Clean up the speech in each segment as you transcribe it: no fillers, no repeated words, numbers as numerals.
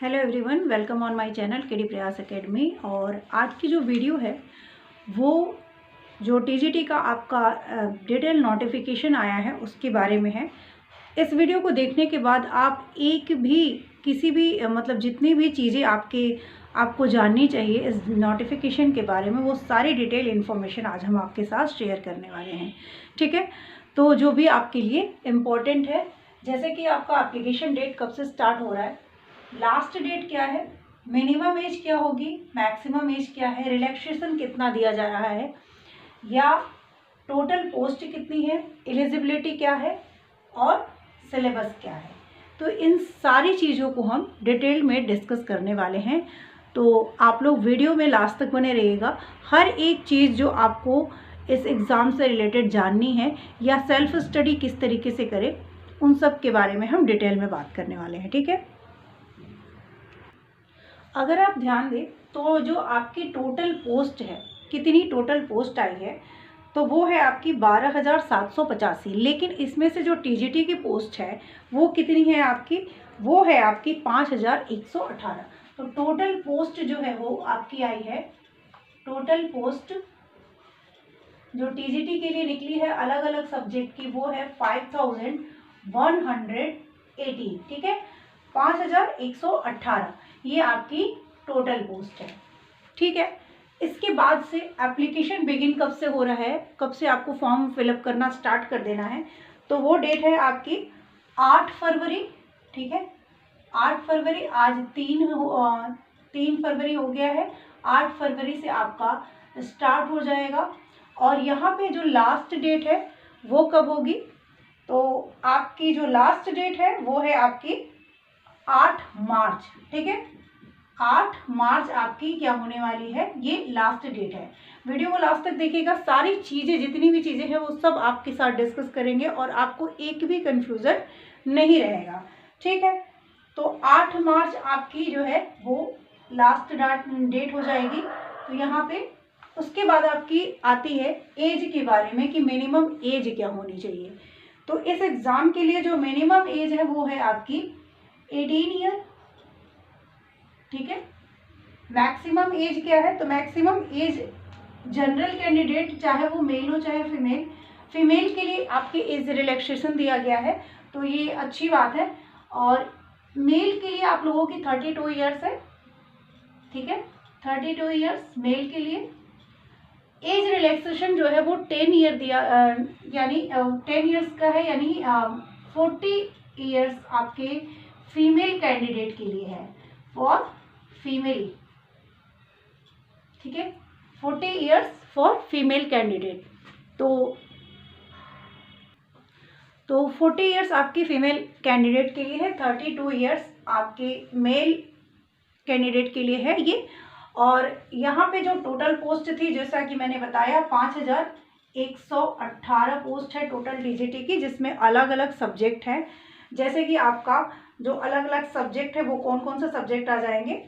Hello everyone, welcome on my channel KD प्रयास academy. और आज की जो वीडियो है वो जो टीजीटी का आपका डिटेल नोटिफिकेशन आया है उसके बारे में है। इस वीडियो को देखने के बाद आप एक भी किसी भी मतलब जितनी भी चीज़ें आपको जाननी चाहिए इस नोटिफिकेशन के बारे में, वो सारी डिटेल इन्फॉर्मेशन आज हम आपके साथ शेयर करने वाले हैं। ठीक है, तो जो भी आपके लिए इम्पोर्टेंट है, जैसे कि आपका एप्लीकेशन डेट कब से स्टार्ट हो रहा है, लास्ट डेट क्या है, मिनिमम एज क्या होगी, मैक्सिमम एज क्या है, रिलैक्सेशन कितना दिया जा रहा है, या टोटल पोस्ट कितनी है, एलिजिबिलिटी क्या है और सिलेबस क्या है। तो इन सारी चीज़ों को हम डिटेल में डिस्कस करने वाले हैं। तो आप लोग वीडियो में लास्ट तक बने रहिएगा। हर एक चीज़ जो आपको इस एग्ज़ाम से रिलेटेड जाननी है या सेल्फ स्टडी किस तरीके से करें, उन सब के बारे में हम डिटेल में बात करने वाले हैं। ठीक है, अगर आप ध्यान दें तो जो आपकी टोटल पोस्ट है, कितनी टोटल पोस्ट आई है, तो वो है आपकी 12,785। लेकिन इसमें से जो टीजीटी की पोस्ट है वो कितनी है आपकी, वो है आपकी 5,118। तो टोटल पोस्ट जो है वो आपकी आई है, टोटल पोस्ट जो टीजीटी के लिए निकली है अलग अलग सब्जेक्ट की, वो है 5,118। ठीक है, 5,118 ये आपकी टोटल पोस्ट है। ठीक है, इसके बाद से एप्लीकेशन बिगिन कब से हो रहा है, कब से आपको फॉर्म फिलअप करना स्टार्ट कर देना है, तो वो डेट है आपकी 8 फरवरी। ठीक है, 8 फरवरी, आज 3 फरवरी हो गया है। 8 फरवरी से आपका स्टार्ट हो जाएगा। और यहाँ पे जो लास्ट डेट है वो कब होगी, तो आपकी जो लास्ट डेट है वो है आपकी 8 मार्च। ठीक है, 8 मार्च आपकी क्या होने वाली है, ये लास्ट डेट है। वीडियो को लास्ट तक देखिएगा, सारी चीज़ें जितनी भी चीज़ें हैं वो सब आपके साथ डिस्कस करेंगे और आपको एक भी कंफ्यूजन नहीं रहेगा। ठीक है, तो 8 मार्च आपकी जो है वो लास्ट डेट हो जाएगी। तो यहाँ पे उसके बाद आपकी आती है एज के बारे में कि मिनिमम एज क्या होनी चाहिए। तो इस एग्ज़ाम के लिए जो मिनिमम एज है वो है आपकी 18 ईयर। ठीक है, मैक्सिमम एज क्या है, तो मैक्सिमम एज जनरल कैंडिडेट, चाहे वो मेल हो चाहे फीमेल, फीमेल के लिए आपके एज रिलैक्सेशन दिया गया है, तो ये अच्छी बात है। और मेल के लिए आप लोगों की 32 ईयर्स है। ठीक है, 32 ईयर्स मेल के लिए। एज रिलैक्सेशन जो है वो 10 ईयर दिया, यानी 10 ईयर्स का है, यानी 40 ईयर्स आपके फीमेल कैंडिडेट के लिए है, फॉर फीमेल। ठीक है, 40 ईयर्स फॉर फीमेल कैंडिडेट। तो 40 ईयर्स आपकी फीमेल कैंडिडेट के लिए है, 32 ईयर्स आपके मेल कैंडिडेट के लिए है ये। और यहाँ पे जो टोटल पोस्ट थी, जैसा कि मैंने बताया, 5,118 पोस्ट है टोटल टीजीटी की, जिसमें अलग अलग सब्जेक्ट हैं। जैसे कि आपका जो अलग अलग सब्जेक्ट है वो कौन कौन से सब्जेक्ट आ जाएंगे,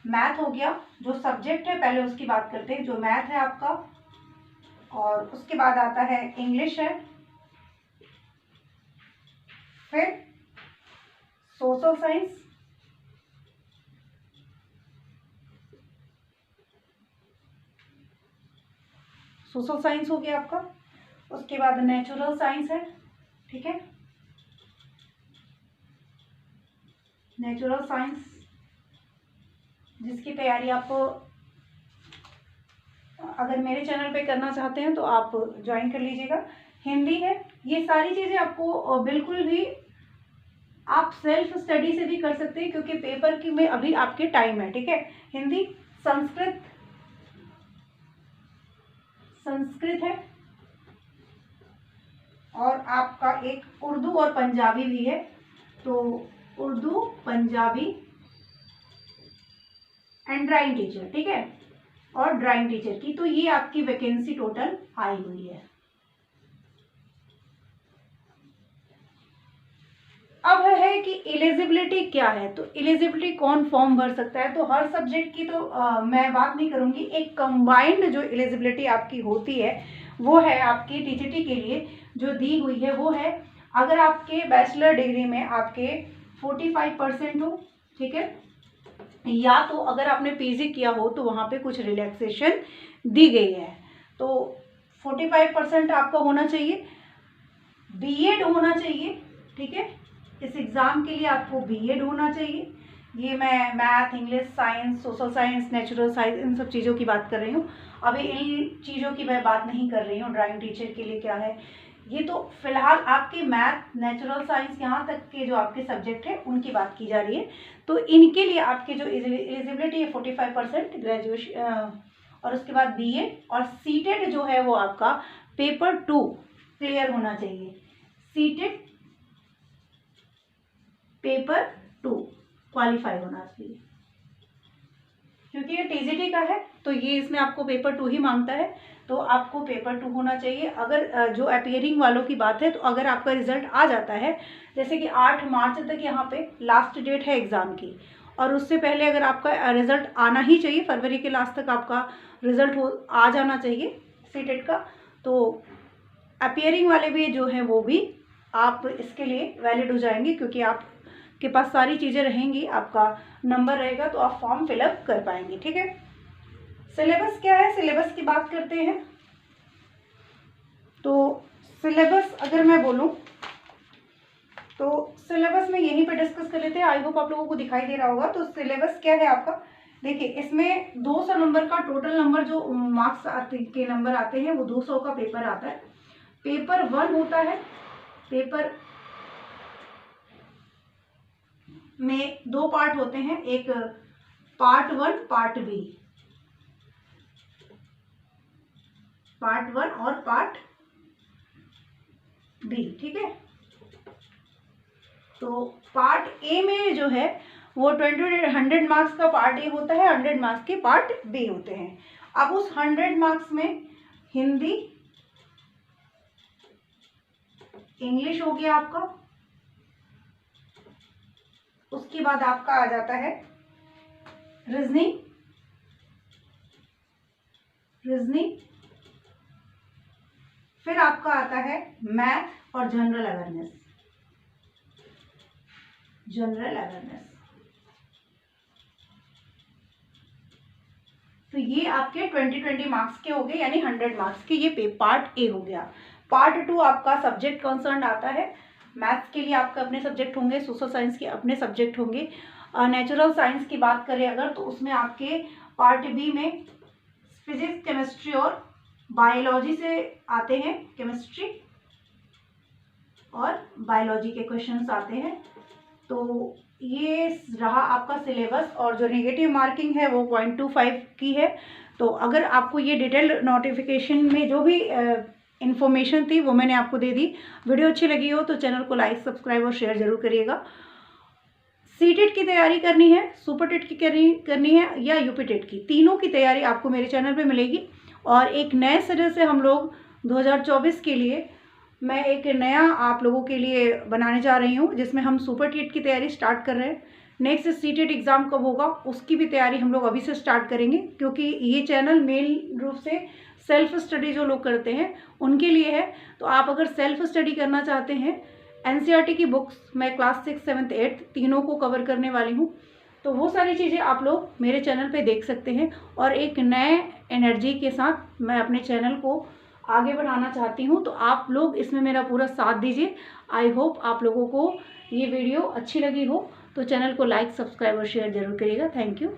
मैथ हो गया जो सब्जेक्ट है, पहले उसकी बात करते हैं। जो मैथ है आपका, और उसके बाद आता है इंग्लिश है, फिर सोशल साइंस, सोशल साइंस हो गया आपका, उसके बाद नेचुरल साइंस है। ठीक है, नेचुरल साइंस जिसकी तैयारी आप अगर मेरे चैनल पे करना चाहते हैं तो आप ज्वाइन कर लीजिएगा। हिंदी है, ये सारी चीज़ें आपको बिल्कुल भी आप सेल्फ स्टडी से भी कर सकते हैं, क्योंकि पेपर की में अभी आपके टाइम है। ठीक है, हिंदी, संस्कृत है, और आपका एक उर्दू और पंजाबी भी है। तो Urdu, Punjabi and drawing teacher. ठीक है, और ड्राइंग टीचर की तो ये आपकी वैकेंसी टोटल आई हुई है। अब है कि एलिजिबिलिटी क्या है, तो एलिजिबिलिटी कौन फॉर्म भर सकता है, तो हर सब्जेक्ट की तो मैं बात नहीं करूंगी। एक कंबाइंड जो एलिजिबिलिटी आपकी होती है वो है आपकी टीजीटी के लिए जो दी हुई है, वो है अगर आपके बैचलर डिग्री में आपके 45% हो। ठीक है, या तो अगर आपने पीजी किया हो तो वहाँ पे कुछ रिलैक्सेशन दी गई है। तो 45% आपका होना चाहिए, बीएड होना चाहिए, ठीक है। इस एग्ज़ाम के लिए आपको बीएड होना चाहिए। ये मैं math, English, science, social science, natural science, इन सब चीज़ों की बात कर रही हूँ। अभी इन चीज़ों की मैं बात नहीं कर रही हूँ। ड्राइंग टीचर के लिए क्या है, ये तो फिलहाल आपके मैथ, नेचुरल साइंस, यहाँ तक के जो आपके सब्जेक्ट हैं उनकी बात की जा रही है। तो इनके लिए आपके जो एलिजिबिलिटी है 45% ग्रेजुएशन, और उसके बाद बीएड और सीटेड जो है वो आपका पेपर 2 क्लियर होना चाहिए। सीटेड पेपर 2 क्वालिफाई होना चाहिए, क्योंकि ये टीजीटी का है तो ये इसमें आपको पेपर 2 ही मांगता है, तो आपको पेपर 2 होना चाहिए। अगर जो अपीयरिंग वालों की बात है, तो अगर आपका रिजल्ट आ जाता है, जैसे कि 8 मार्च तक यहाँ पे लास्ट डेट है एग्ज़ाम की, और उससे पहले अगर आपका रिज़ल्ट आना ही चाहिए, फरवरी के लास्ट तक आपका रिज़ल्ट आ जाना चाहिए सीटेट का, तो अपीयरिंग वाले भी जो हैं वो भी आप इसके लिए वैलिड हो जाएंगे, क्योंकि आप के पास सारी चीज़ें रहेंगी, आपका नंबर रहेगा, तो आप फॉर्म फिलअप कर पाएंगे, ठीक है। सिलेबस क्या है, सिलेबस की बात करते हैं। तो सिलेबस अगर मैं बोलूँ तो सिलेबस में यहीं पे डिस्कस कर लेते हैं। आई होप आप लोगों को दिखाई दे रहा होगा। तो सिलेबस क्या है आपका, देखिए इसमें 200 नंबर का टोटल नंबर जो मार्क्स के नंबर आते हैं वो 200 का पेपर आता है। पेपर 1 होता है, पेपर में 2 पार्ट होते हैं, एक पार्ट 1 पार्ट बी, पार्ट 1 और पार्ट बी, ठीक है। तो पार्ट ए में जो है वो 100 मार्क्स का पार्ट ए होता है, 100 मार्क्स के पार्ट बी होते हैं। अब उस 100 मार्क्स में हिंदी, इंग्लिश हो गया आपका, उसके बाद आपका आ जाता है रीजनिंग, फिर आपका आता है मैथ और जनरल अवेयरनेस। तो ये आपके 20 मार्क्स के हो गए, यानी 100 मार्क्स के। ये पार्ट ए हो गया। पार्ट 2 आपका सब्जेक्ट कंसर्न आता है। मैथ्स के लिए आपके अपने सब्जेक्ट होंगे, सोशल साइंस के अपने सब्जेक्ट होंगे। नेचुरल साइंस की बात करें अगर, तो उसमें आपके पार्ट बी में फिजिक्स, केमिस्ट्री और बायोलॉजी से आते हैं, केमिस्ट्री और बायोलॉजी के क्वेश्चंस आते हैं। तो ये रहा आपका सिलेबस, और जो नेगेटिव मार्किंग है वो 0.25 की है। तो अगर आपको ये डिटेल नोटिफिकेशन में जो भी इन्फॉर्मेशन थी वो मैंने आपको दे दी। वीडियो अच्छी लगी हो तो चैनल को लाइक, सब्सक्राइब और शेयर जरूर करिएगा। सीटेट की तैयारी करनी है, सुपर टेट की करनी है या यूपी टेट की, तीनों की तैयारी आपको मेरे चैनल पे मिलेगी। और एक नए सिरे से हम लोग 2024 के लिए मैं एक नया आप लोगों के लिए बनाने जा रही हूँ, जिसमें हम सुपर टेट की तैयारी स्टार्ट कर रहे हैं। नेक्स्ट सीटेट एग्ज़ाम कब होगा उसकी भी तैयारी हम लोग अभी से स्टार्ट करेंगे, क्योंकि ये चैनल मेन रूप से सेल्फ स्टडी जो लोग करते हैं उनके लिए है। तो आप अगर सेल्फ स्टडी करना चाहते हैं, एनसीईआरटी की बुक्स मैं क्लास 6, 7, 8 तीनों को कवर करने वाली हूँ, तो वो सारी चीज़ें आप लोग मेरे चैनल पे देख सकते हैं। और एक नए एनर्जी के साथ मैं अपने चैनल को आगे बढ़ाना चाहती हूँ, तो आप लोग इसमें मेरा पूरा साथ दीजिए। आई होप आप लोगों को ये वीडियो अच्छी लगी हो, तो चैनल को लाइक, सब्सक्राइब और शेयर जरूर करिएगा। Thank you.